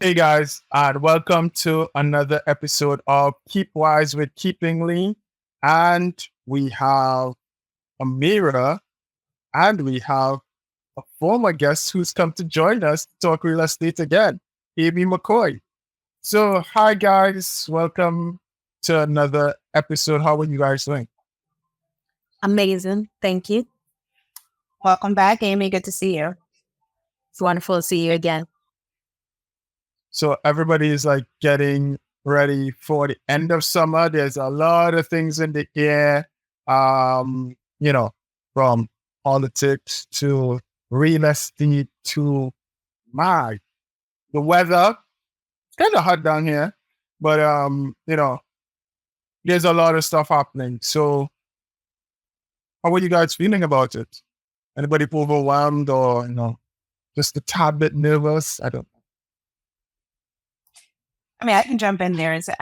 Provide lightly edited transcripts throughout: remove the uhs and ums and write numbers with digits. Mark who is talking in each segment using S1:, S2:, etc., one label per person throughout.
S1: Hey guys, and welcome to another episode of KeepWize with Keeping Lean. And we have Amira and we have a former guest who's come to join us to talk real estate again, Amy McCoy. So, hi guys, welcome to another episode. How are you guys doing?
S2: Amazing. Thank you.
S3: Welcome back, Amy. Good to see you.
S2: It's wonderful to see you again.
S1: So, everybody is like getting ready for the end of summer. There's a lot of things in the air, from politics to real estate to the weather. It's kind of hot down here, but there's a lot of stuff happening. So, how are you guys feeling about it? Anybody overwhelmed or just a tad bit nervous? I don't.
S3: I can jump in there and say,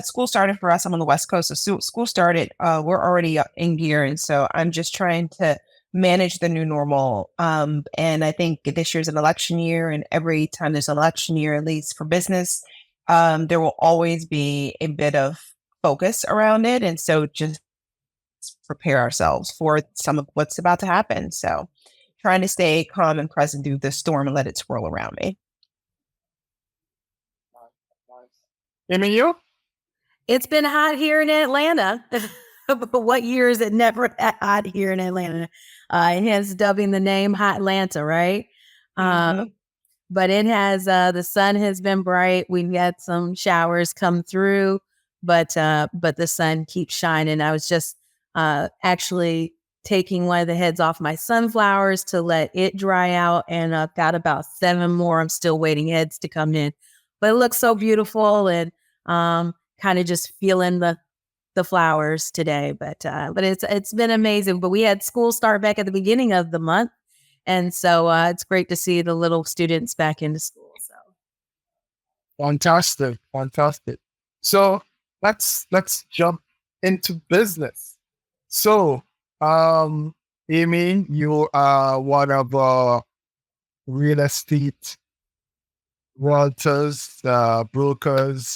S3: school started for us. I'm on the West Coast. So school started, we're already in gear. And so I'm just trying to manage the new normal. And I think this year's an election year. And every time there's an election year, at least for business, there will always be a bit of focus around it. And so just prepare ourselves for some of what's about to happen. So trying to stay calm and present through the storm and let it swirl around me.
S1: Amy, you?
S2: It's been hot here in Atlanta. But what year is it never that hot here in Atlanta? Hence dubbing the name Hot Atlanta, right? But it has, the sun has been bright. We've had some showers come through, but the sun keeps shining. I was just actually taking one of the heads off my sunflowers to let it dry out. And I've got about 7 more. I'm still waiting heads to come in. But it looks so beautiful and kind of just feeling the flowers today. But it's been amazing. But we had school start back at the beginning of the month. And so it's great to see the little students back into school. So
S1: Fantastic. So let's jump into business. So Amy, you are one of our real estate realtors, brokers,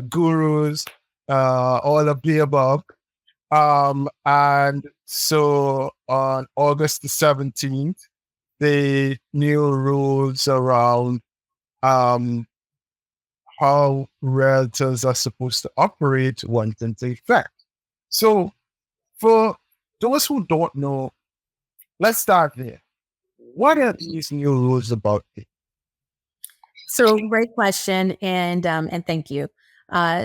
S1: gurus, all of the above. And so on August the 17th, the new rules around how realtors are supposed to operate went into effect. So for those who don't know, let's start there. What are these new rules about?
S2: So great question. And thank you.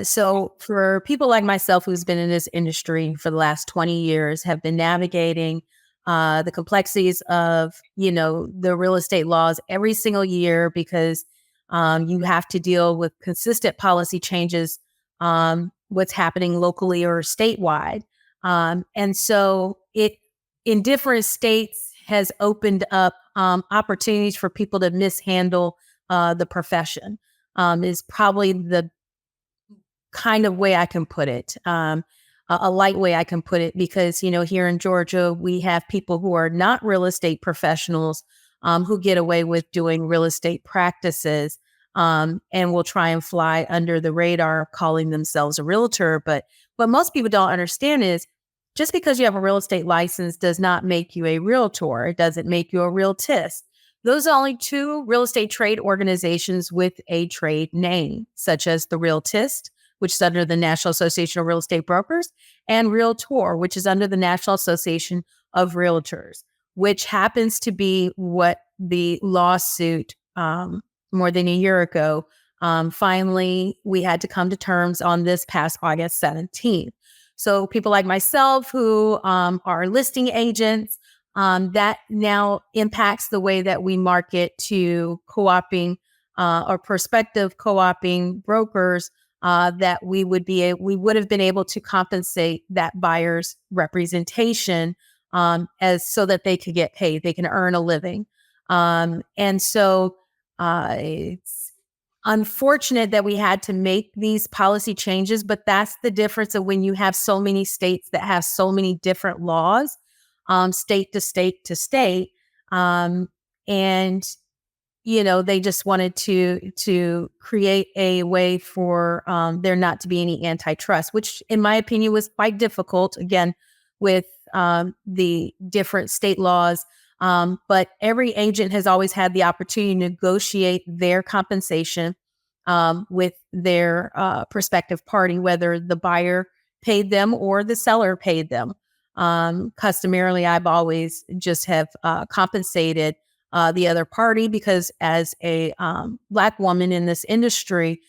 S2: So for people like myself, who's been in this industry for the last 20 years, have been navigating the complexities of, the real estate laws every single year, because you have to deal with consistent policy changes, what's happening locally or statewide. And so it, in different states, has opened up opportunities for people to mishandle the profession, is probably the kind of way I can put it, a light way I can put it, because, here in Georgia, we have people who are not real estate professionals who get away with doing real estate practices and will try and fly under the radar calling themselves a realtor. But what most people don't understand is just because you have a real estate license does not make you a realtor. It doesn't make you a realtist. Those are only 2 real estate trade organizations with a trade name, such as the Realtist, which is under the National Association of Real Estate Brokers, and Realtor, which is under the National Association of Realtors, which happens to be what the lawsuit more than a year ago, finally, we had to come to terms on this past August 17th. So people like myself who are listing agents, that now impacts the way that we market to co-oping or prospective co-oping brokers, that we would have been able to compensate that buyer's representation as so that they could get paid, they can earn a living. And so it's unfortunate that we had to make these policy changes, but that's the difference of when you have so many states that have so many different laws, state to state to state. And they just wanted to create a way for there not to be any antitrust, which in my opinion was quite difficult, again, with the different state laws. But every agent has always had the opportunity to negotiate their compensation with their prospective party, whether the buyer paid them or the seller paid them. Customarily, I've always just have compensated the other party, because as a Black woman in this industry,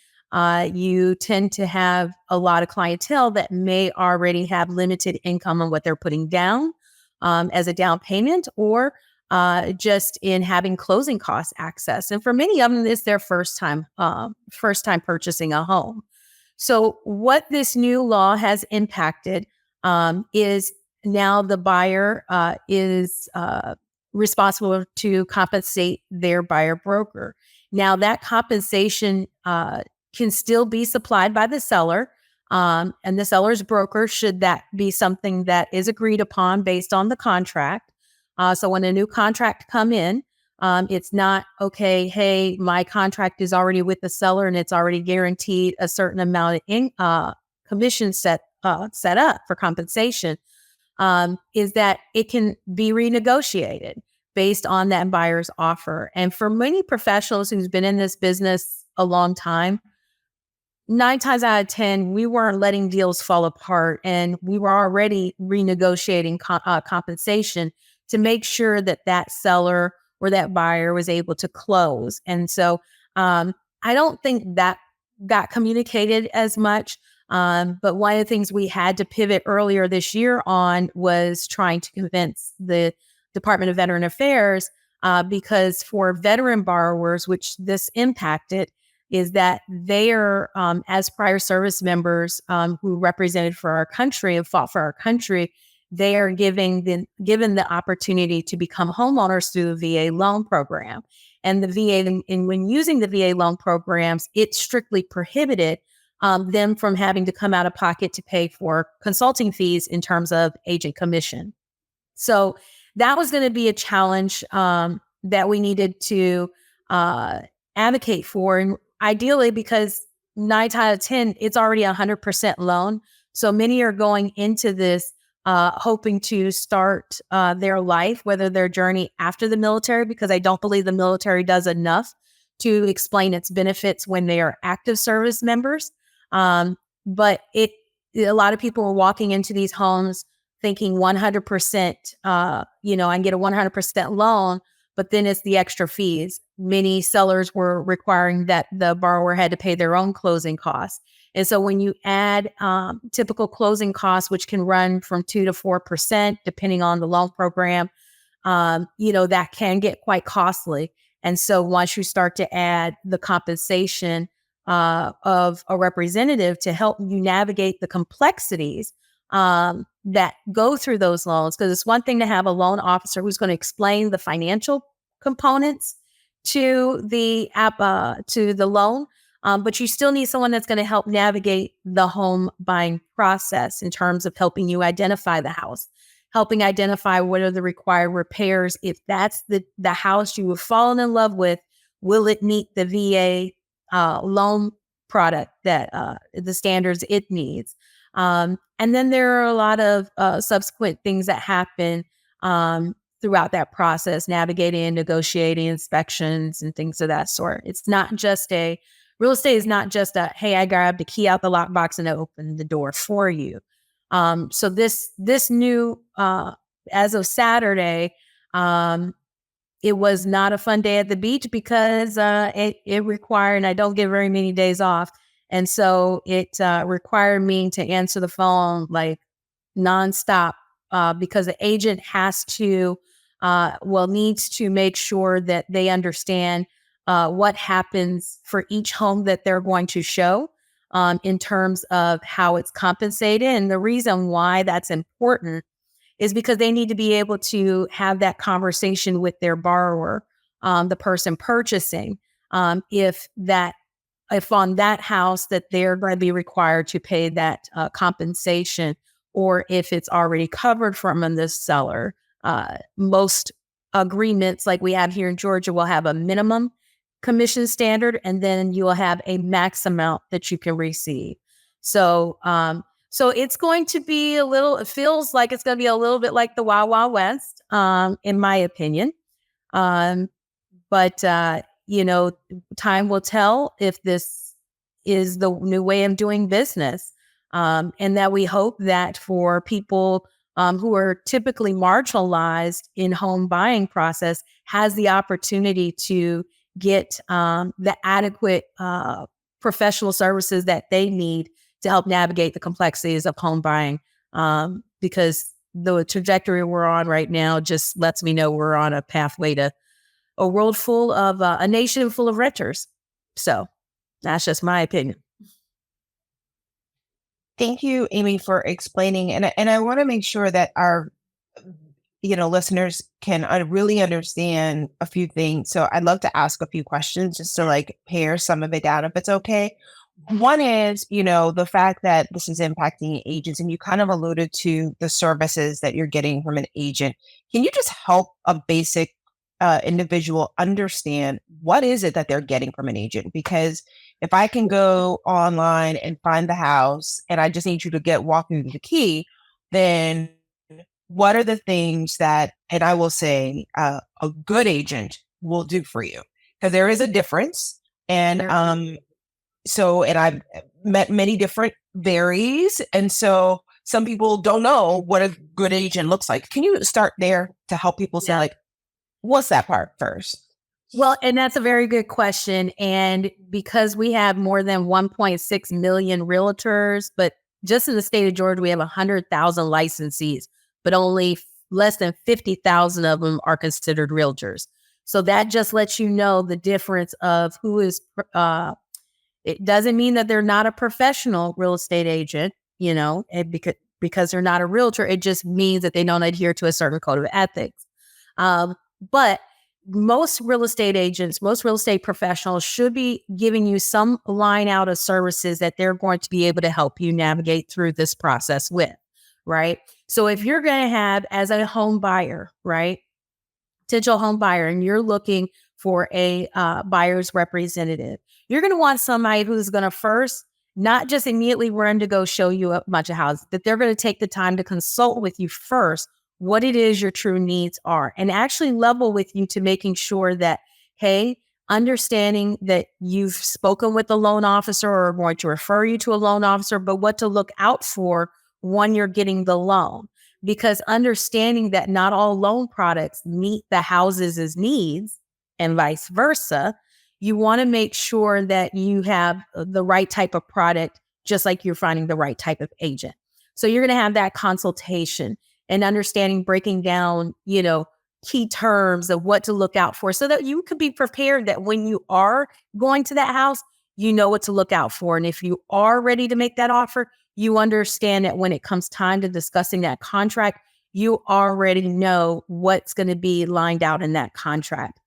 S2: you tend to have a lot of clientele that may already have limited income on what they're putting down as a down payment, or just in having closing cost access. And for many of them, it's their first time purchasing a home. So what this new law has impacted is now the buyer is responsible to compensate their buyer broker. Now that compensation can still be supplied by the seller and the seller's broker, should that be something that is agreed upon based on the contract. So when a new contract come in, it's not, okay, hey, my contract is already with the seller and it's already guaranteed a certain amount of commission set up for compensation. Is that it can be renegotiated based on that buyer's offer. And for many professionals who's been in this business a long time, 9 times out of 10, we weren't letting deals fall apart, and we were already renegotiating compensation to make sure that that seller or that buyer was able to close. And so I don't think that got communicated as much. But one of the things we had to pivot earlier this year on was trying to convince the Department of Veteran Affairs, because for veteran borrowers, which this impacted, is that they are, as prior service members who represented for our country and fought for our country, they are given the opportunity to become homeowners through the VA loan program. And the VA, and when using the VA loan programs, it strictly prohibited them from having to come out of pocket to pay for consulting fees in terms of agent commission. So that was going to be a challenge that we needed to advocate for. And ideally, because 9 out of 10, it's already 100% loan. So many are going into this hoping to start their life, whether their journey after the military, because I don't believe the military does enough to explain its benefits when they are active service members. But a lot of people are walking into these homes thinking 100%, I can get a 100% loan, but then it's the extra fees. Many sellers were requiring that the borrower had to pay their own closing costs. And so when you add typical closing costs, which can run from 2 to 4%, depending on the loan program, that can get quite costly. And so once you start to add the compensation of a representative to help you navigate the complexities that go through those loans, because it's one thing to have a loan officer who's going to explain the financial components to the loan, but you still need someone that's going to help navigate the home buying process in terms of helping you identify the house, helping identify what are the required repairs. If that's the house you have fallen in love with, will it meet the VA loan product that the standards it needs? And then there are a lot of subsequent things that happen throughout that process, navigating and negotiating inspections and things of that sort. It's not just real estate is not just hey, I grabbed the key out the lockbox and I opened the door for you. So this new, as of Saturday, it was not a fun day at the beach, because it required, and I don't get very many days off. And so it required me to answer the phone like nonstop because the agent has to, needs to make sure that they understand what happens for each home that they're going to show in terms of how it's compensated. And the reason why that's important is because they need to be able to have that conversation with their borrower, the person purchasing, if on that house that they're going to be required to pay that compensation, or if it's already covered from the seller. Most agreements like we have here in Georgia will have a minimum commission standard, and then you will have a max amount that you can receive. So, so it's going to be it feels like it's going to be a little bit like the Wild Wild West, in my opinion. But time will tell if this is the new way of doing business. And that we hope that for people who are typically marginalized in home buying process has the opportunity to get the adequate professional services that they need to help navigate the complexities of home buying. Because the trajectory we're on right now just lets me know we're on a pathway to a world full of a nation full of renters. So that's just my opinion.
S3: Thank you, Amy, for explaining. And I want to make sure that our listeners can really understand a few things. So I'd love to ask a few questions just to like pare some of it down if it's okay. One is, the fact that this is impacting agents, and you kind of alluded to the services that you're getting from an agent. Can you just help a basic individual understand what is it that they're getting from an agent? Because if I can go online and find the house and I just need you to walk me through the key, then what are the things that, and I will say, a good agent will do for you? Because there is a difference. And and I've met many different varies. And so some people don't know what a good agent looks like. Can you start there to help people say, like, what's that part first?
S2: Well, and that's a very good question. And because we have more than 1.6 million realtors, but just in the state of Georgia, we have 100,000 licensees, but only less than 50,000 of them are considered realtors. So that just lets you know the difference of who is, it doesn't mean that they're not a professional real estate agent, and because they're not a realtor, it just means that they don't adhere to a certain code of ethics. But most real estate agents, most real estate professionals should be giving you some line out of services that they're going to be able to help you navigate through this process with, right? So if you're going to have, as a home buyer, right, potential home buyer, and you're looking for a buyer's representative, you're going to want somebody who's going to first not just immediately run to go show you a bunch of houses, that they're going to take the time to consult with you first what it is your true needs are, and actually level with you to making sure that, hey, understanding that you've spoken with the loan officer or are going to refer you to a loan officer, but what to look out for when you're getting the loan. Because understanding that not all loan products meet the house's needs and vice versa, you want to make sure that you have the right type of product, just like you're finding the right type of agent. So you're going to have that consultation and understanding, breaking down, key terms of what to look out for so that you could be prepared that when you are going to that house, you know what to look out for. And if you are ready to make that offer, you understand that when it comes time to discussing that contract, you already know what's going to be lined out in that contract.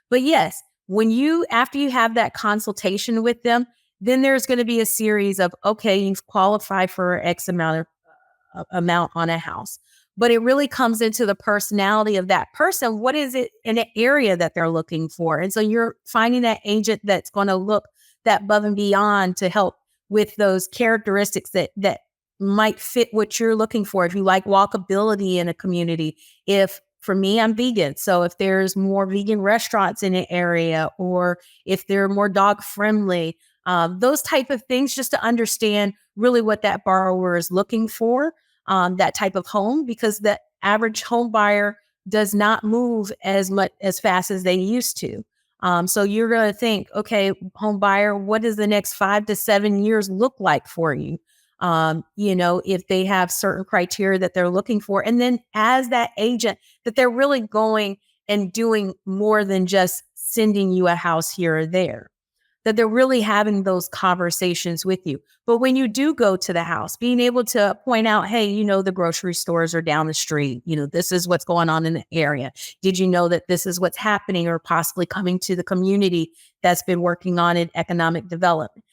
S2: But yes, after you have that consultation with them, then there's going to be a series of, okay, you've qualified for X amount on a house. But it really comes into the personality of that person. What is it in an area that they're looking for? And so you're finding that agent that's going to look that above and beyond to help with those characteristics that might fit what you're looking for. If you like walkability in a community, for me, I'm vegan. So if there's more vegan restaurants in an area, or if they're more dog friendly, those type of things, just to understand really what that borrower is looking for. That type of home, because the average home buyer does not move as fast as they used to. So you're going to think, okay, home buyer, what does the next 5 to 7 years look like for you? If they have certain criteria that they're looking for. And then as that agent, that they're really going and doing more than just sending you a house here or there, that they're really having those conversations with you. But when you do go to the house, being able to point out, hey, the grocery stores are down the street. This is what's going on in the area. Did you know that this is what's happening or possibly coming to the community that's been working on in economic development?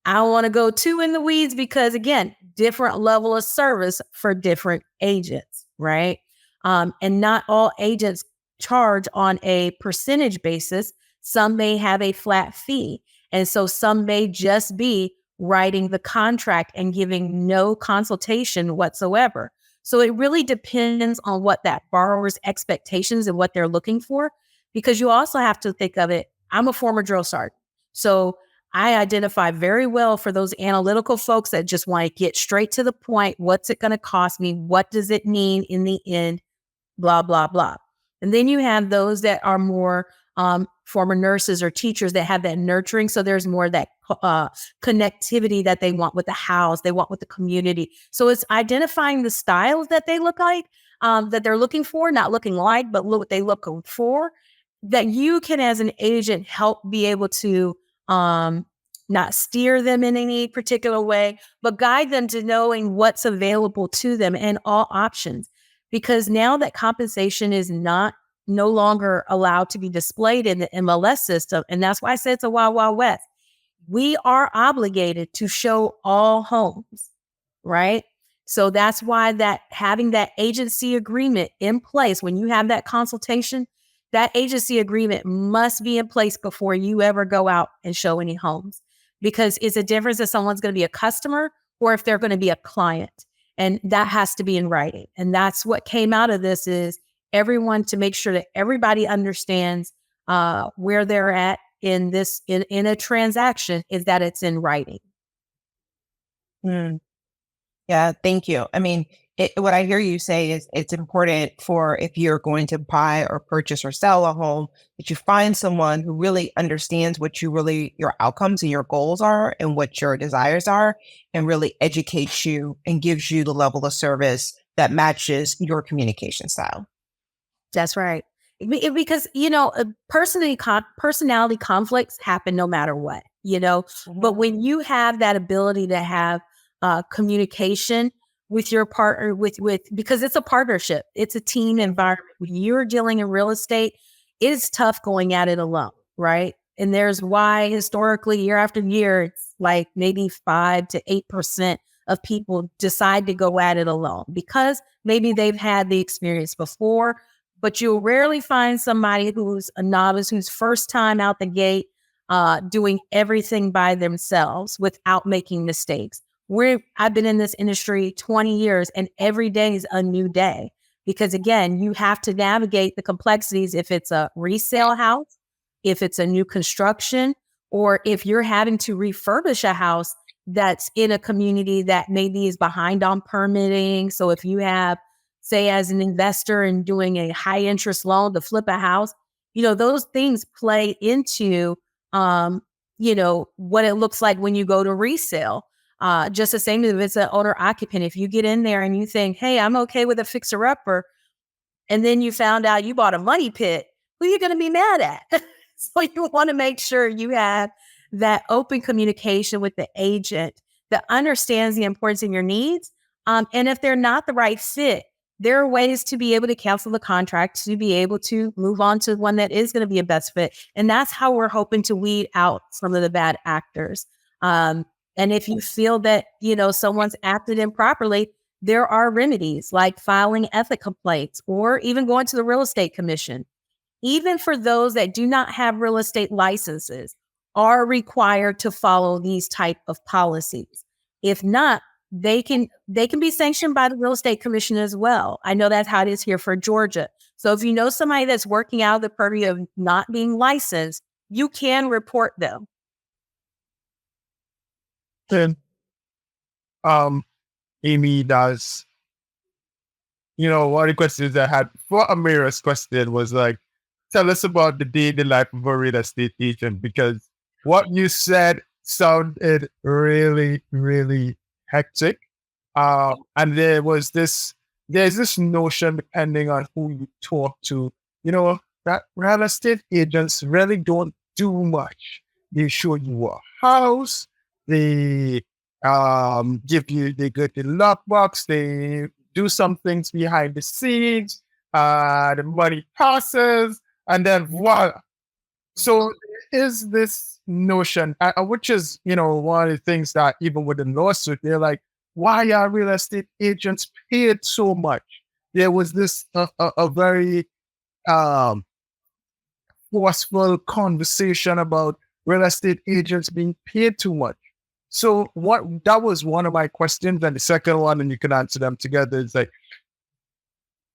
S2: I don't want to go too in the weeds because, again, different level of service for different agents, right? And not all agents charge on a percentage basis. Some may have a flat fee. And so some may just be writing the contract and giving no consultation whatsoever. So it really depends on what that borrower's expectations and what they're looking for, because you also have to think of it. I'm a former drill sergeant. So I identify very well for those analytical folks that just want to get straight to the point. What's it going to cost me? What does it mean in the end? Blah, blah, blah. And then you have those that are more former nurses or teachers that have that nurturing. So there's more of that connectivity that they want with the house, they want with the community. So it's identifying the styles that they look like, that they're looking for, not looking like, but what they look for, that you can, as an agent, help be able to not steer them in any particular way, but guide them to knowing what's available to them and all options. Because now that compensation is no longer allowed to be displayed in the MLS system. And that's why I said it's a wild, wild west. We are obligated to show all homes, right? So that's why that having that agency agreement in place, when you have that consultation, that agency agreement must be in place before you ever go out and show any homes, because it's a difference if someone's going to be a customer or if they're going to be a client. And that has to be in writing. And that's what came out of this, is everyone to make sure that everybody understands where they're at in this, in a transaction, is that it's in writing.
S3: Yeah, thank you. I mean, what I hear you say is it's important for, if you're going to buy or purchase or sell a home, that you find someone who really understands what your outcomes and your goals are and what your desires are, and really educates you and gives you the level of service that matches your communication style.
S2: That's right. Because, personality conflicts happen no matter what, but when you have that ability to have communication with your partner, because it's a partnership, it's a team environment. When you're dealing in real estate, it's tough going at it alone, right? And there's why historically, year after year, it's like maybe 5 to 8% of people decide to go at it alone because maybe they've had the experience before. But you'll rarely find somebody who's a novice, who's first time out the gate, doing everything by themselves without making mistakes. I've been in this industry 20 years, and every day is a new day, because again, you have to navigate the complexities. If it's a resale house, if it's a new construction, or if you're having to refurbish a house that's in a community that maybe is behind on permitting. So if you have, say, as an investor and doing a high interest loan to flip a house, those things play into, what it looks like when you go to resale. Just the same as if it's an owner occupant. If you get in there and you think, hey, I'm okay with a fixer upper, and then you found out you bought a money pit, who are you going to be mad at? So you want to make sure you have that open communication with the agent that understands the importance of your needs. And if they're not the right fit, there are ways to be able to cancel the contract, to be able to move on to one that is going to be a best fit. And that's how we're hoping to weed out some of the bad actors. And if you feel that, someone's acted improperly, there are remedies like filing ethics complaints or even going to the real estate commission. Even for those that do not have real estate licenses, are required to follow these type of policies. If not, they can be sanctioned by the real estate commission as well. I know that's how it is here for Georgia. So if you know somebody that's working out of the purview of not being licensed, you can report them.
S1: Then, Amy does, one of the questions I had for Amira's question was like, tell us about the day-to-day life of a real estate agent, because what you said sounded really, really hectic. And there's this notion, depending on who you talk to, that real estate agents really don't do much. They show you a house, they they go to the lockbox, they do some things behind the scenes, the money passes, and then voila. So there is this notion, which is, one of the things that even with the lawsuit, they're like, why are real estate agents paid so much? There was this a very forceful conversation about real estate agents being paid too much. So that was one of my questions. And the second one, and you can answer them together, is like,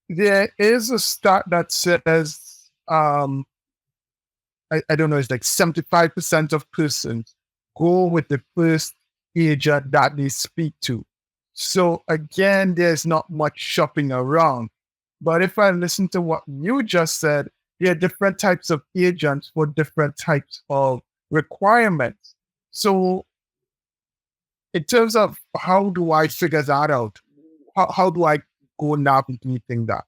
S1: there is a stat that says, I don't know, it's like 75% of persons go with the first agent that they speak to. So again, there's not much shopping around. But if I listen to what you just said, there are different types of agents for different types of requirements. So in terms of how do I figure that out? How do I go navigating that?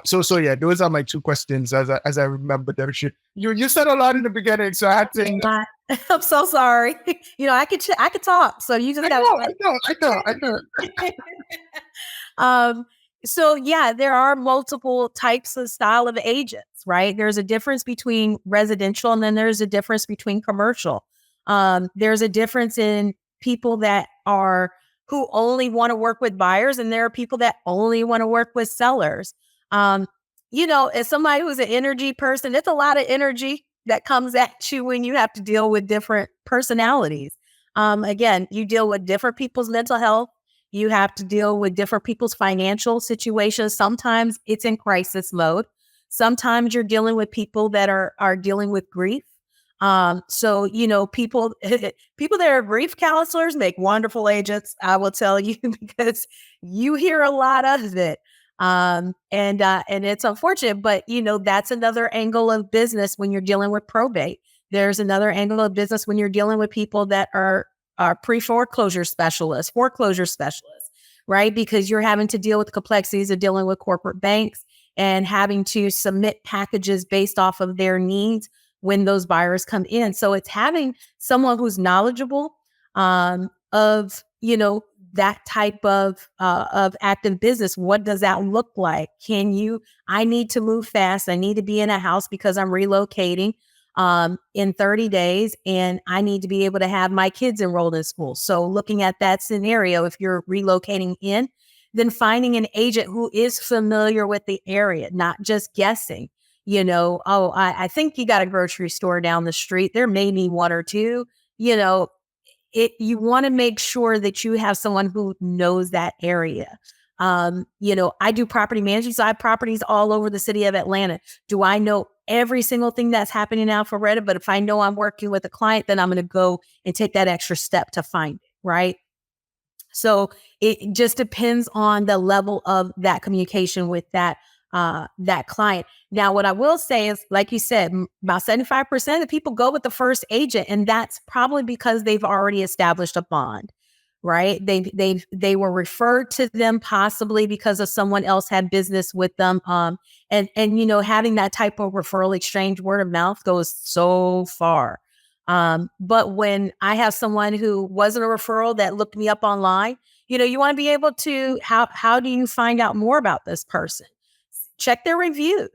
S1: So yeah, those are my two questions as I remember them. You said a lot in the beginning, so I had to.
S2: I'm so sorry. I could talk. So you just
S1: I know.
S2: So yeah, there are multiple types of style of agents, right? There's a difference between residential and then there's a difference between commercial. There's a difference in people who only want to work with buyers, and there are people that only want to work with sellers. As somebody who's an energy person, it's a lot of energy that comes at you when you have to deal with different personalities. Again, you deal with different people's mental health. You have to deal with different people's financial situations. Sometimes it's in crisis mode. Sometimes you're dealing with people that are dealing with grief. So people that are grief counselors make wonderful agents, I will tell you, because you hear a lot of it. And it's unfortunate, but that's another angle of business when you're dealing with probate. There's another angle of business when you're dealing with people that are foreclosure specialists, right? Because you're having to deal with the complexities of dealing with corporate banks and having to submit packages based off of their needs when those buyers come in. So it's having someone who's knowledgeable of that type of active business. What does that look like? I need to move fast. I need to be in a house because I'm relocating in 30 days, and I need to be able to have my kids enrolled in school. So looking at that scenario, if you're relocating in, then finding an agent who is familiar with the area, not just guessing, I think you got a grocery store down the street. There may be one or two, you want to make sure that you have someone who knows that area. I do property management, so I have properties all over the city of Atlanta. Do I know every single thing that's happening in Alpharetta? But if I know I'm working with a client, then I'm going to go and take that extra step to find it, right? So it just depends on the level of that communication with that client. Now, what I will say is, like you said, about 75% of the people go with the first agent, and that's probably because they've already established a bond, right? They were referred to them possibly because of someone else had business with them. And having that type of referral exchange, word of mouth, goes so far. But when I have someone who wasn't a referral that looked me up online, you want to be able to, how do you find out more about this person? Check their reviews,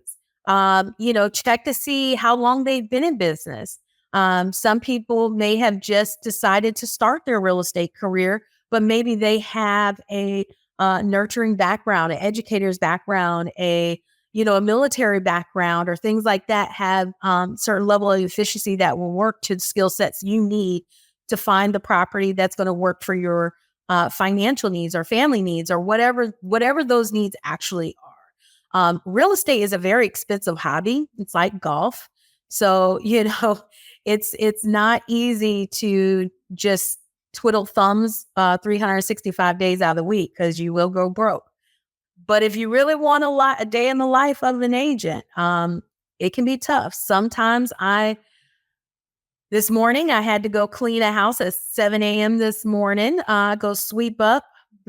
S2: check to see how long they've been in business. Some people may have just decided to start their real estate career, but maybe they have a nurturing background, an educator's background, a military background, or things like that, have certain level of efficiency that will work to the skill sets you need to find the property that's going to work for your financial needs or family needs or whatever those needs actually are. Real estate is a very expensive hobby. It's like golf. So, it's not easy to just twiddle thumbs 365 days out of the week, because you will go broke. But if you really want a day in the life of an agent, it can be tough. Sometimes this morning I had to go clean a house at 7 a.m. this morning, go sweep up,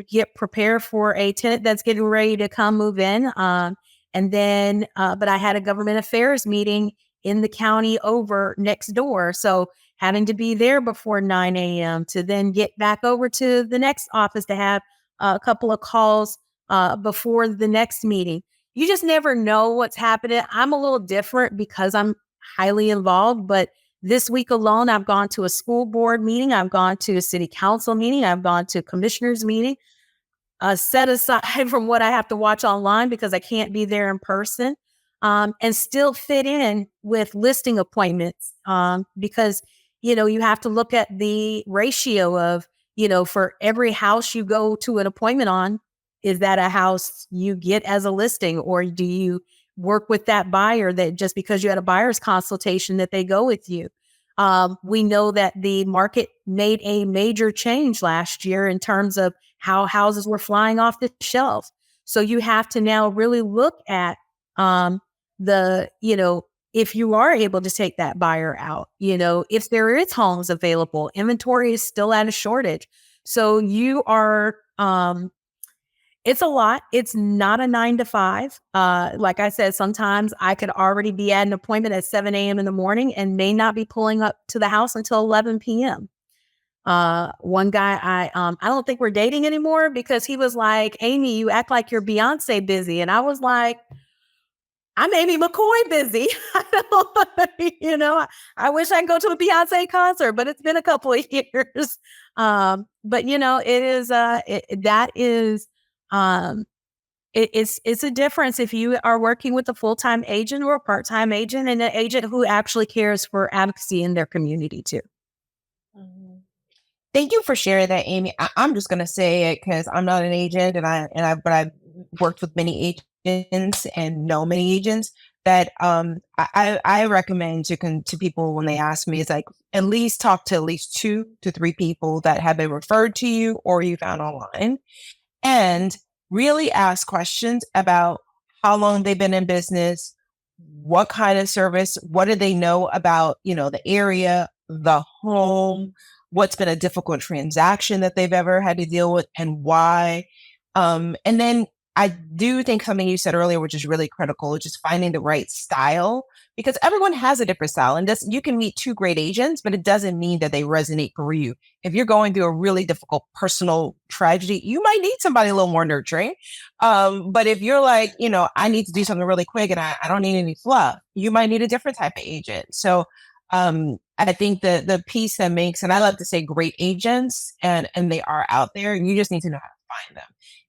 S2: get prepared for a tenant that's getting ready to come move in. And then, but I had a government affairs meeting in the county over next door. So having to be there before 9 a.m. to then get back over to the next office to have a couple of calls before the next meeting. You just never know what's happening. I'm a little different because I'm highly involved, but this week alone, I've gone to a school board meeting. I've gone to a city council meeting. I've gone to a commissioner's meeting, set aside from what I have to watch online because I can't be there in person. and still fit in with listing appointments. Because, you have to look at the ratio of, for every house you go to an appointment on, is that a house you get as a listing, or do you work with that buyer that just because you had a buyer's consultation that they go with you? We know that the market made a major change last year in terms of how houses were flying off the shelf. So you have to now really look at if you are able to take that buyer out, if there is homes available, inventory is still at a shortage. So you are, it's a lot. It's not a 9 to 5. Like I said, sometimes I could already be at an appointment at 7 a.m. in the morning and may not be pulling up to the house until 11 p.m. One guy, I don't think we're dating anymore because he was like, Amy, you act like you're Beyonce busy. And I was like, I'm Amy McCoy busy. I wish I could go to a Beyonce concert, but it's been a couple of years. But it is, that is, it's a difference if you are working with a full-time agent or a part-time agent, and an agent who actually cares for advocacy in their community too.
S3: Thank you for sharing that, Amy. I'm just going to say it because I'm not an agent, but I've worked with many agents and know many agents that I recommend to people when they ask me, is like at least talk to at least 2 to 3 people that have been referred to you or you found online, and really ask questions about how long they've been in business, what kind of service, what do they know about, the area, the home, what's been a difficult transaction that they've ever had to deal with, and why. And then I do think something you said earlier, which is really critical, is just finding the right style, because everyone has a different style. And you can meet 2 great agents, but it doesn't mean that they resonate for you. If you're going through a really difficult personal tragedy, you might need somebody a little more nurturing. But if you're like, I need to do something really quick and I don't need any fluff, you might need a different type of agent. So I think the piece that makes, and I love to say great agents, and they are out there, you just need to know how to find them.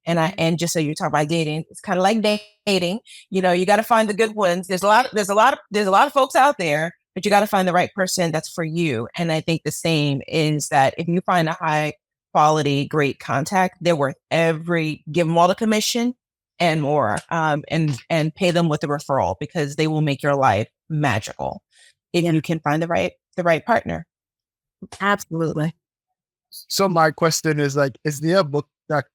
S3: And just so you talk about dating, it's kind of like dating. You got to find the good ones. There's a lot of folks out there, but you got to find the right person that's for you. And I think the same is that if you find a high quality, great contact, they're worth give them all the commission and more, and pay them with a referral, because they will make your life magical if you can find the right partner.
S2: Absolutely.
S1: So my question is is there a book that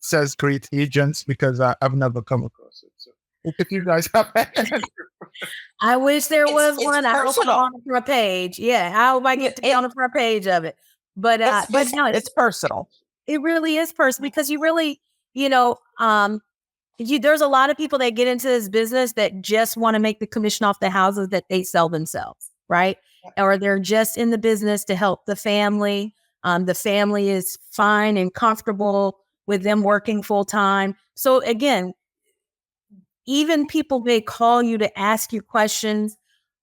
S1: says great agents? Because I've never come across it. So if you guys have
S2: I wish there was one. I hope
S3: personal.
S2: on the front page. Yeah. How am I get to be on the front page of it? But no,
S3: it's personal.
S2: It really is personal, because you really, there's a lot of people that get into this business that just want to make the commission off the houses that they sell themselves, right? Or they're just in the business to help the family. The family is fine and comfortable with them working full time. So again, even people may call you to ask you questions,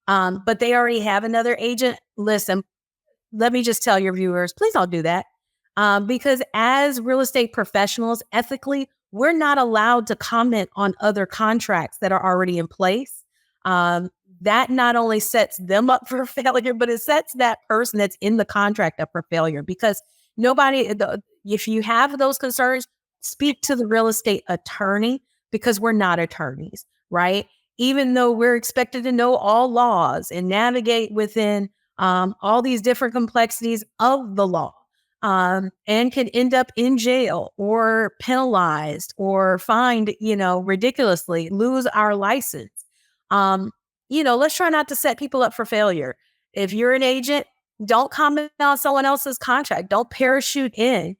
S2: but they already have another agent. Listen, let me just tell your viewers, please don't do that. Because as real estate professionals, ethically, we're not allowed to comment on other contracts that are already in place. That not only sets them up for failure, but it sets that person that's in the contract up for failure, because if you have those concerns, speak to the real estate attorney, because we're not attorneys, right? Even though we're expected to know all laws and navigate within all these different complexities of the law, and can end up in jail or penalized or fined, ridiculously, lose our license. Let's try not to set people up for failure. If you're an agent, don't comment on someone else's contract. Don't parachute in.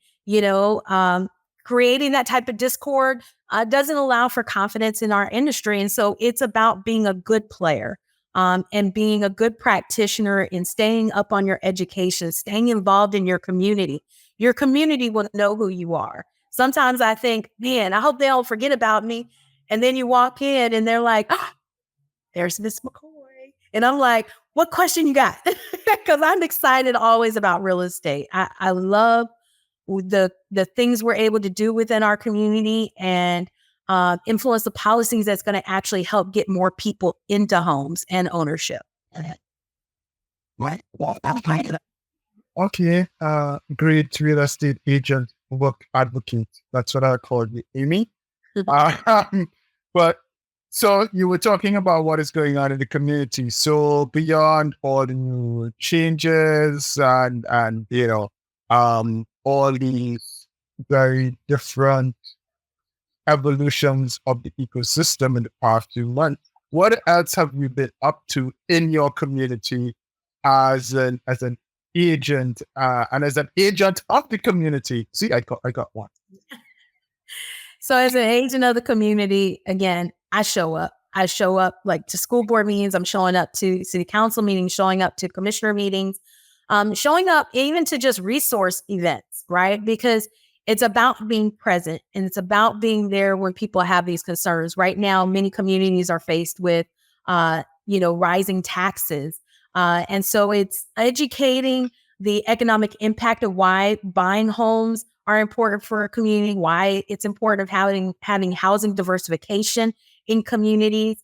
S2: Creating that type of discord doesn't allow for confidence in our industry. And so it's about being a good player, and being a good practitioner, and staying up on your education, staying involved in your community. Your community will know who you are. Sometimes I think, man, I hope they don't forget about me. And then you walk in and they're like, there's Miss McCoy. And I'm like, what question you got? Because I'm excited always about real estate. I love the things we're able to do within our community. And influence the policies that's going to actually help get more people into homes and ownership.
S1: Okay. Great real estate agent, work advocate. That's what I call you, Amy. Um, but so you were talking about what is going on in the community. So beyond all the new changes and all these very different evolutions of the ecosystem in the past 2 months, what else have you been up to in your community as an agent and as an agent of the community? See, I got one.
S2: So as an agent of the community, again, I show up. I show up like to school board meetings. I'm showing up to city council meetings, showing up to commissioner meetings, showing up even to just resource events, right? Because it's about being present and it's about being there when people have these concerns. Right now, many communities are faced with, rising taxes. And so it's educating the economic impact of why buying homes are important for a community, why it's important of having housing diversification in communities.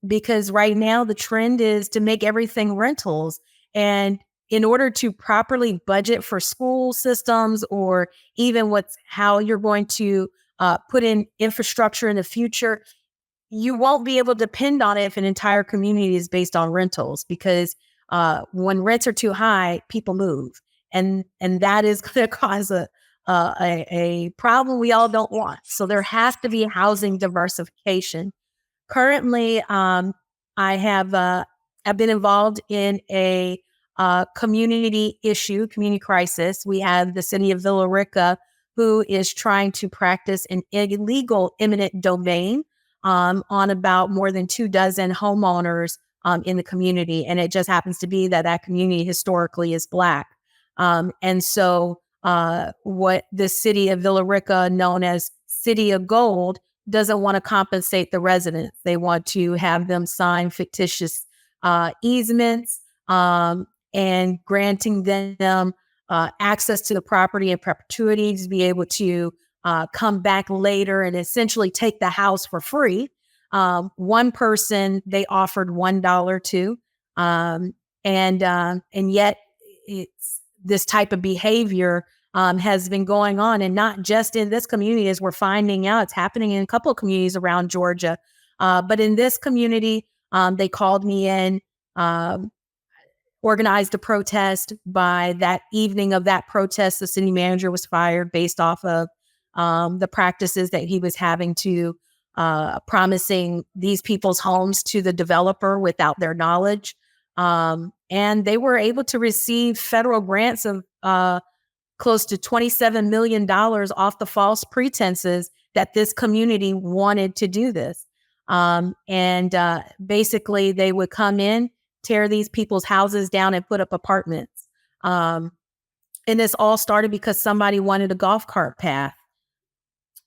S2: Because right now the trend is to make everything rentals. And in order to properly budget for school systems or even how you're going to put in infrastructure in the future, you won't be able to depend on it if an entire community is based on rentals, because when rents are too high, people move, and that is going to cause a problem we all don't want. So there has to be housing diversification. Currently, I've been involved in a community crisis. We have the city of Villa Rica, who is trying to practice an illegal eminent domain on about more than 24 homeowners in the community. And it just happens to be that community historically is Black. And so what the city of Villa Rica, known as City of Gold, doesn't want to compensate the residents. They want to have them sign fictitious easements and granting them access to the property in perpetuity to be able to come back later and essentially take the house for free. One person they offered $1 to, and yet it's this type of behavior has been going on, and not just in this community, as we're finding out, it's happening in a couple of communities around Georgia. But in this community, they called me in, organized a protest. By that evening of that protest, the city manager was fired based off of the practices that he was having to promising these people's homes to the developer without their knowledge. And they were able to receive federal grants of close to $27 million off the false pretenses that this community wanted to do this. And basically they would come in, tear these people's houses down and put up apartments. And this all started because somebody wanted a golf cart path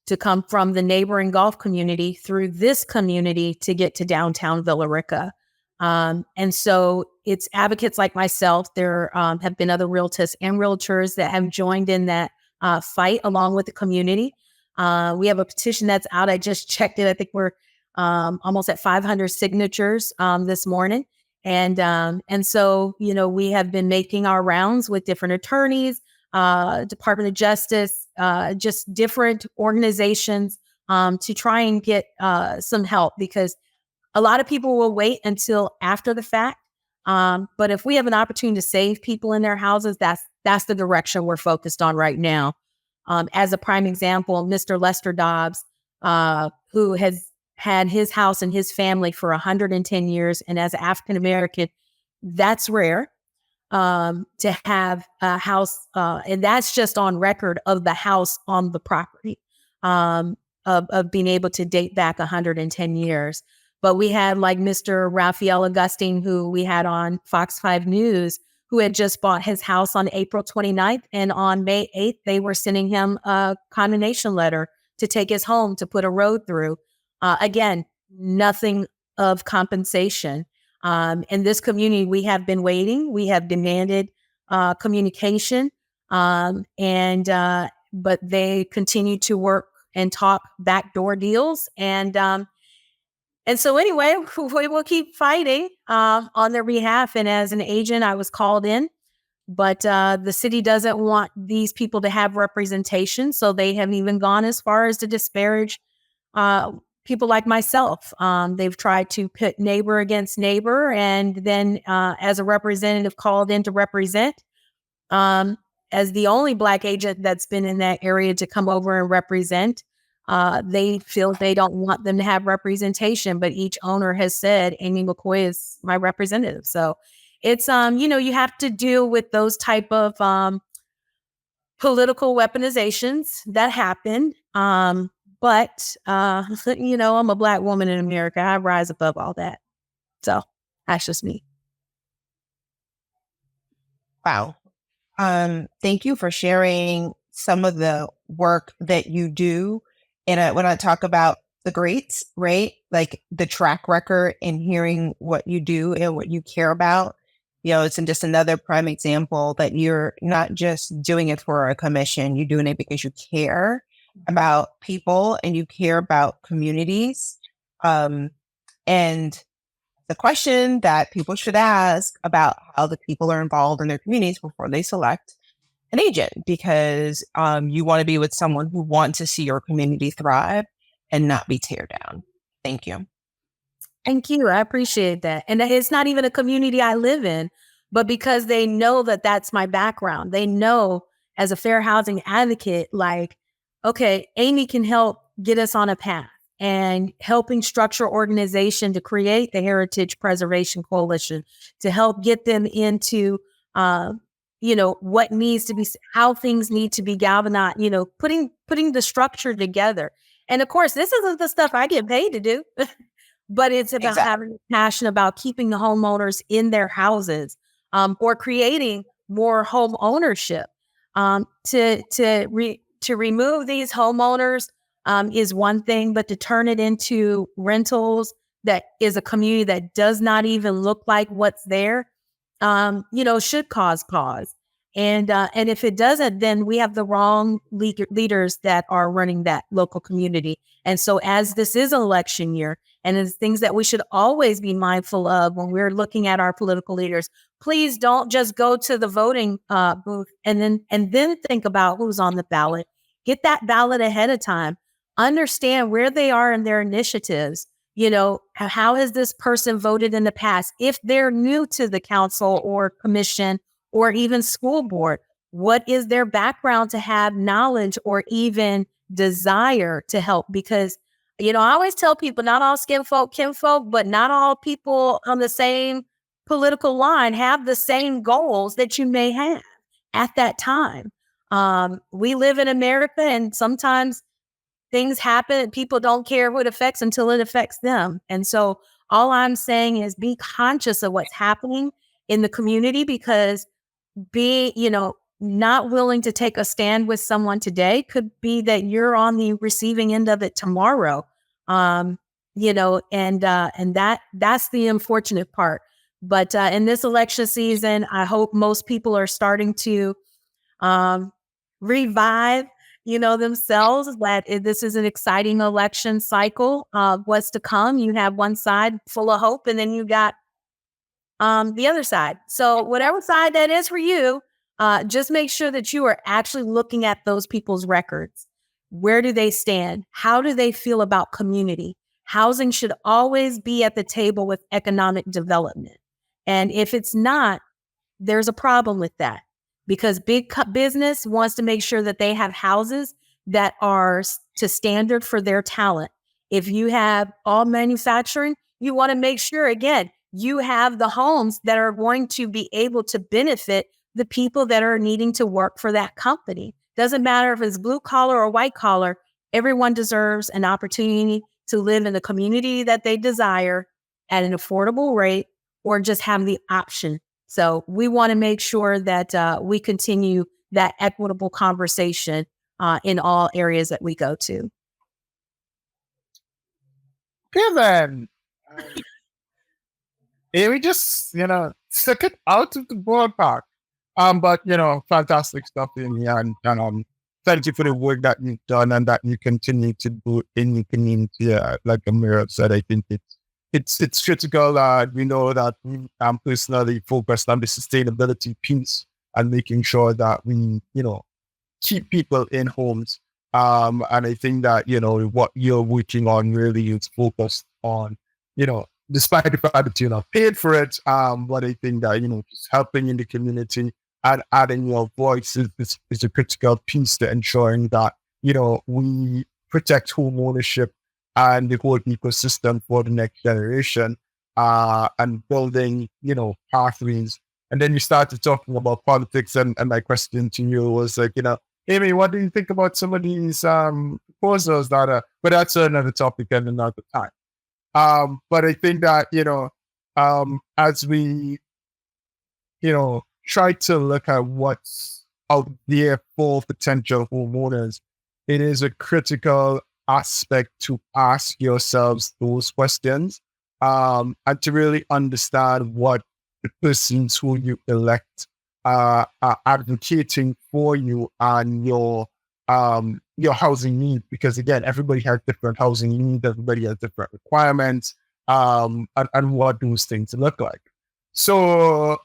S2: to come from the neighboring golf community through this community to get to downtown Villa Rica. And so it's advocates like myself. There have been other realtors that have joined in that fight along with the community. We have a petition that's out. I just checked it. I think we're almost at 500 signatures this morning. And so, we have been making our rounds with different attorneys, Department of Justice, just different organizations to try and get some help, because a lot of people will wait until after the fact. But if we have an opportunity to save people in their houses, that's the direction we're focused on right now. As a prime example, Mr. Lester Dobbs, who has had his house and his family for 110 years. And as an African-American, that's rare to have a house. And that's just on record of the house on the property of being able to date back 110 years. But we had like Mr. Raphael Augustine, who we had on Fox 5 News, who had just bought his house on April 29th. And on May 8th, they were sending him a condemnation letter to take his home to put a road through. Again, nothing of compensation. In this community, we have been waiting. We have demanded communication, but they continue to work and talk backdoor deals. And so anyway, we will keep fighting on their behalf. And as an agent, I was called in, but the city doesn't want these people to have representation. So they have even gone as far as to disparage people like myself. They've tried to pit neighbor against neighbor. And then as a representative called in to represent, as the only Black agent that's been in that area to come over and represent, they feel they don't want them to have representation, but each owner has said, Amy McCoy is my representative. So it's, you have to deal with those type of political weaponizations that happen. But I'm a Black woman in America. I rise above all that. So that's just me.
S3: Wow. Thank you for sharing some of the work that you do. And when I talk about the greats, right? Like the track record and hearing what you do and what you care about, it's just another prime example that you're not just doing it for a commission, you're doing it because you care about people and you care about communities. And the question that people should ask about how the people are involved in their communities before they select an agent, because you want to be with someone who wants to see your community thrive and not be tear down. Thank you.
S2: Thank you. I appreciate that. And it's not even a community I live in, but because they know that that's my background. They know as a fair housing advocate, like, okay, Amy can help get us on a path, and helping structure organization to create the Heritage Preservation Coalition to help get them into, what needs to be, how things need to be galvanized, putting the structure together. And of course, this isn't the stuff I get paid to do, but it's about having a passion about keeping the homeowners in their houses, or creating more home ownership. To remove these homeowners is one thing, but to turn it into rentals that is a community that does not even look like what's there, should cause pause. And if it doesn't, then we have the wrong leaders that are running that local community. And so as this is an election year, and it's things that we should always be mindful of when we're looking at our political leaders, please don't just go to the voting booth and then think about who's on the ballot. Get that ballot ahead of time. Understand where they are in their initiatives. How has this person voted in the past? If they're new to the council or commission or even school board, what is their background to have knowledge or even desire to help? Because, I always tell people, not all skin folk, kinfolk, but not all people on the same political line have the same goals that you may have at that time. We live in America, and sometimes things happen and people don't care who it affects until it affects them. And so all I'm saying is be conscious of what's happening in the community, because not willing to take a stand with someone today could be that you're on the receiving end of it tomorrow. And that's the unfortunate part. But in this election season, I hope most people are starting to revive, themselves, that this is an exciting election cycle. What's to come? You have one side full of hope, and then you got the other side. So whatever side that is for you, just make sure that you are actually looking at those people's records. Where do they stand? How do they feel about community? Housing should always be at the table with economic development. And if it's not, there's a problem with that, because big business wants to make sure that they have houses that are to standard for their talent. If you have all manufacturing, you want to make sure, again, you have the homes that are going to be able to benefit the people that are needing to work for that company. Doesn't matter if it's blue collar or white collar, everyone deserves an opportunity to live in the community that they desire at an affordable rate, or just have the option. So we want to make sure that we continue that equitable conversation in all areas that we go to.
S1: Okay, then. We just, stick it out of the ballpark. But, fantastic stuff in here. And thank you for the work that you've done and that you continue to do in your community. Yeah, like Amira said, I think it's critical. We know that I'm personally focused on the sustainability piece and making sure that we, keep people in homes. And I think that, what you're working on really is focused on, despite the fact that you're not paid for it, but I think that, just helping in the community and adding your voice is a critical piece to ensuring that, we protect home ownership and the whole ecosystem for the next generation, and building, pathways. And then you started talking about politics, and my question to you was like, Amy, what do you think about some of these proposals that are, but that's another topic and another time. But I think that, as we, try to look at what's out there for potential homeowners, it is a critical aspect to ask yourselves those questions, and to really understand what the persons who you elect are advocating for you and your housing needs. Because again, everybody has different housing needs, everybody has different requirements, and what those things look like. So,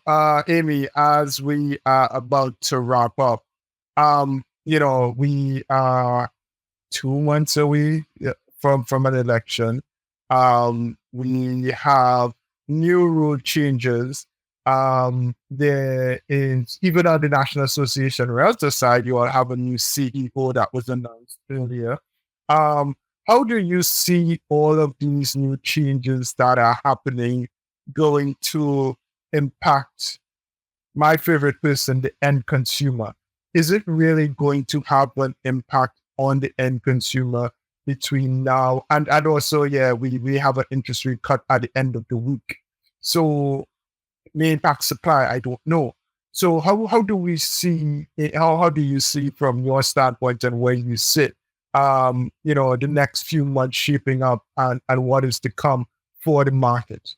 S1: Amy, as we are about to wrap up, we are 2 months away from an election. We have new rule changes. There is, even on the National Association of Realtors side, you all have a new CEO that was announced earlier. How do you see all of these new changes that are happening going to impact my favorite person, the end consumer? Is it really going to have an impact on the end consumer between now and also, yeah, we have an interest rate cut at the end of the week. So may impact supply, I don't know. So how do we see how do you see from your standpoint and where you sit, the next few months shaping up and what is to come for the market?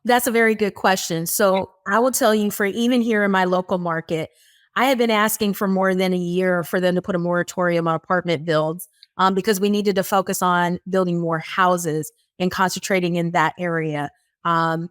S2: That's a very good question. So I will tell you, for even here in my local market, I have been asking for more than a year for them to put a moratorium on apartment builds, because we needed to focus on building more houses and concentrating in that area. And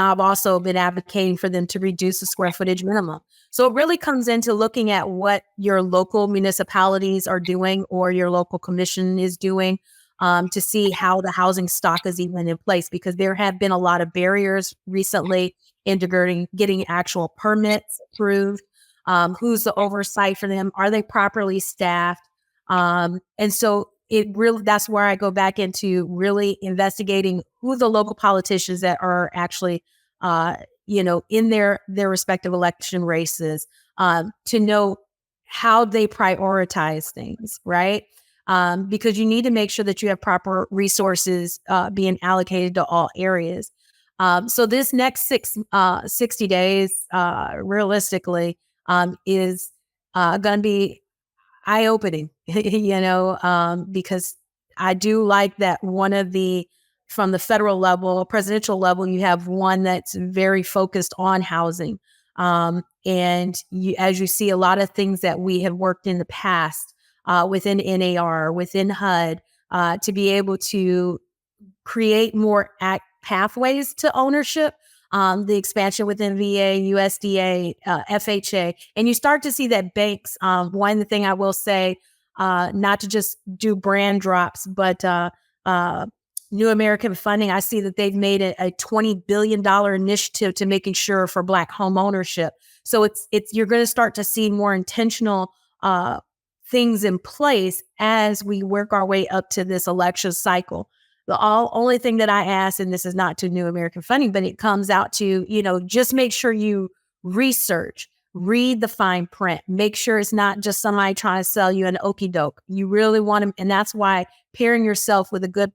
S2: I've also been advocating for them to reduce the square footage minimum. So it really comes into looking at what your local municipalities are doing or your local commission is doing, to see how the housing stock is even in place, because there have been a lot of barriers recently integrating, getting actual permits approved. Who's the oversight for them? Are they properly staffed? And so it really, that's where I go back into really investigating who the local politicians that are actually, in their respective election races, to know how they prioritize things, right? Because you need to make sure that you have proper resources being allocated to all areas. So this next 60 days, realistically, is going to be eye-opening, because I do like that from the federal level, presidential level, you have one that's very focused on housing. And as you see, a lot of things that we have worked in the past within NAR, within HUD, to be able to create more pathways to ownership, the expansion within VA, USDA, FHA. And you start to see that banks, one thing I will say, not to just do brand drops, but New American Funding, I see that they've made a $20 billion initiative to making sure for Black home ownership. So you're going to start to see more intentional things in place as we work our way up to this election cycle. The only thing that I ask, and this is not to New American Funding, but it comes out to, just make sure you research, read the fine print, make sure it's not just somebody trying to sell you an okie doke. You really want to, and that's why pairing yourself with a good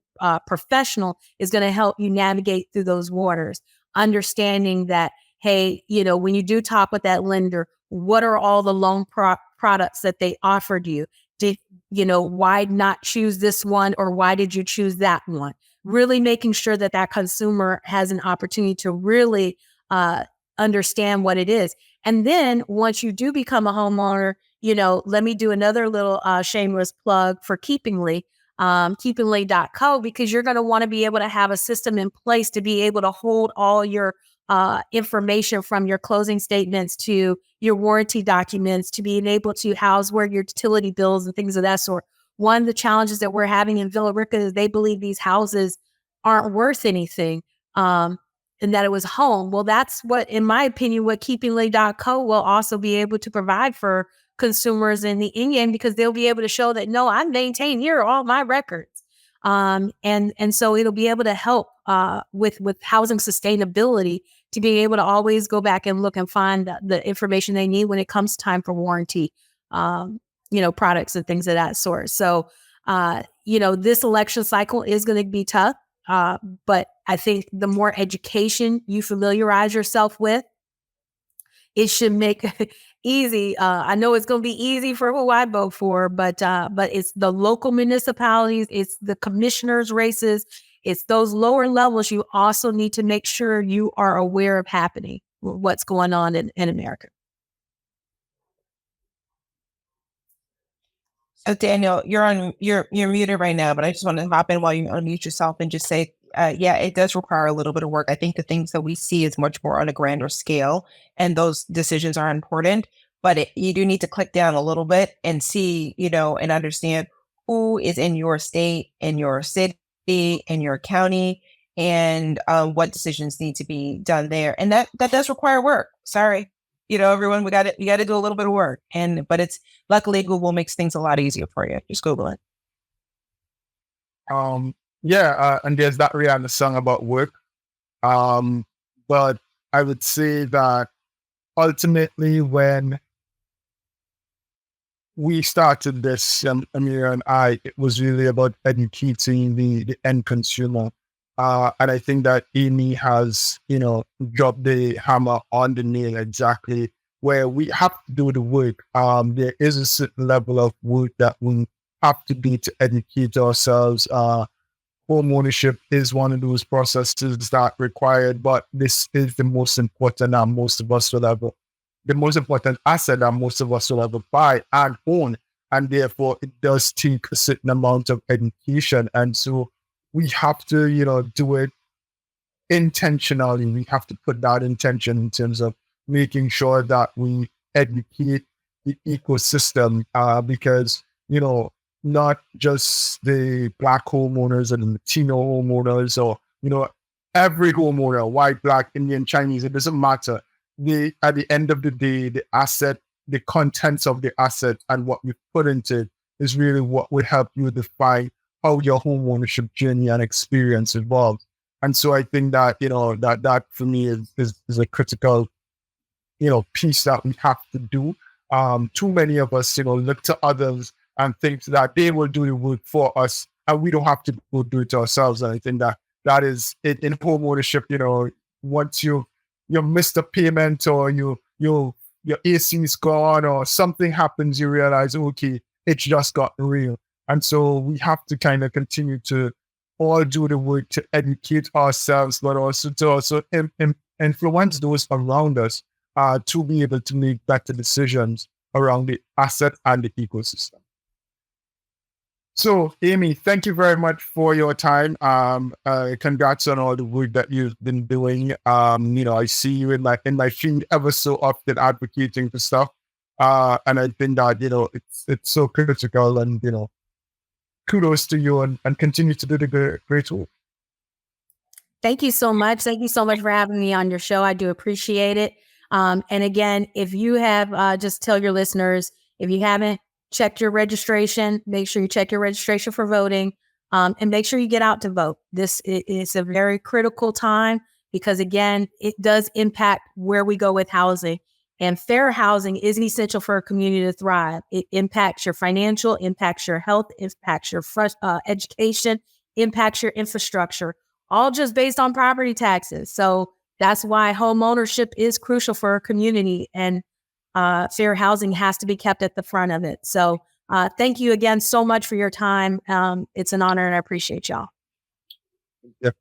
S2: professional is going to help you navigate through those waters, understanding that, hey, when you do talk with that lender, what are all the loan products that they offered you? Why not choose this one, or why did you choose that one? Really making sure that consumer has an opportunity to really understand what it is. And then once you do become a homeowner, let me do another little shameless plug for Keepingly, keepingly.co, because you're going to want to be able to have a system in place to be able to hold all your information from your closing statements to your warranty documents, to being able to house where your utility bills and things of that sort. One of the challenges that we're having in Villa Rica is they believe these houses aren't worth anything, and that it was home. Well, that's what, in my opinion, what keepingly.co will also be able to provide for consumers in the in-game, because they'll be able to show that, no, I maintain here all my records. And so it'll be able to help with housing sustainability, to be able to always go back and look and find the information they need when it comes time for warranty, products and things of that sort. So, this election cycle is going to be tough. But I think the more education you familiarize yourself with, it should make easy. I know it's going to be easy for who I vote for, but it's the local municipalities, it's the commissioners' races, it's those lower levels. You also need to make sure you are aware of what's going on in America.
S3: So Daniel, you're muted right now, but I just want to hop in while you unmute yourself and just say, yeah, it does require a little bit of work. I think the things that we see is much more on a grander scale, and those decisions are important. But you do need to click down a little bit and see, and understand who is in your state, in your city, in your county, and what decisions need to be done there. And that does require work. Sorry. Everyone, you got to do a little bit of work. But it's luckily Google makes things a lot easier for you. Just Google it.
S1: And there's that Rihanna song about work. But I would say that ultimately, when we started this, Amira and I, it was really about educating the end consumer. And I think that Amy has, dropped the hammer on the nail exactly, where we have to do the work. There is a certain level of work that we have to do to educate ourselves. Home ownership is one of those processes that required, but this is the most important and the most important asset that most of us will ever buy and own. And therefore, it does take a certain amount of education. And so we have to, do it intentionally. We have to put that intention in terms of making sure that we educate the ecosystem, because, not just the Black homeowners and the Latino homeowners, or, every homeowner, white, Black, Indian, Chinese, it doesn't matter. At the end of the day, the asset, the contents of the asset and what we put into it is really what will help you define how your home ownership journey and experience evolves. And so I think that, that for me is a critical, piece that we have to do. Too many of us, look to others and think that they will do the work for us and we don't have to go do it ourselves. And I think that is it in home ownership. Once you missed a payment, or your AC is gone, or something happens, you realize, okay, it's just gotten real. And so we have to kind of continue to all do the work to educate ourselves, but also to influence those around us to be able to make better decisions around the asset and the ecosystem. So, Amy, thank you very much for your time. Congrats on all the work that you've been doing. I see you in my feed ever so often advocating for stuff. And I think that, it's so critical, and, kudos to you, and continue to do the great work.
S2: Thank you so much. Thank you so much for having me on your show. I do appreciate it. And again, if you have, just tell your listeners, if you haven't checked your registration, make sure you check your registration for voting, and make sure you get out to vote. This is a very critical time, because again, it does impact where we go with housing. And fair housing is essential for a community to thrive. It impacts your financial, impacts your health, impacts your education, impacts your infrastructure, all just based on property taxes. So that's why home ownership is crucial for a community, and fair housing has to be kept at the front of it. So thank you again so much for your time. It's an honor, and I appreciate y'all.
S1: Yeah.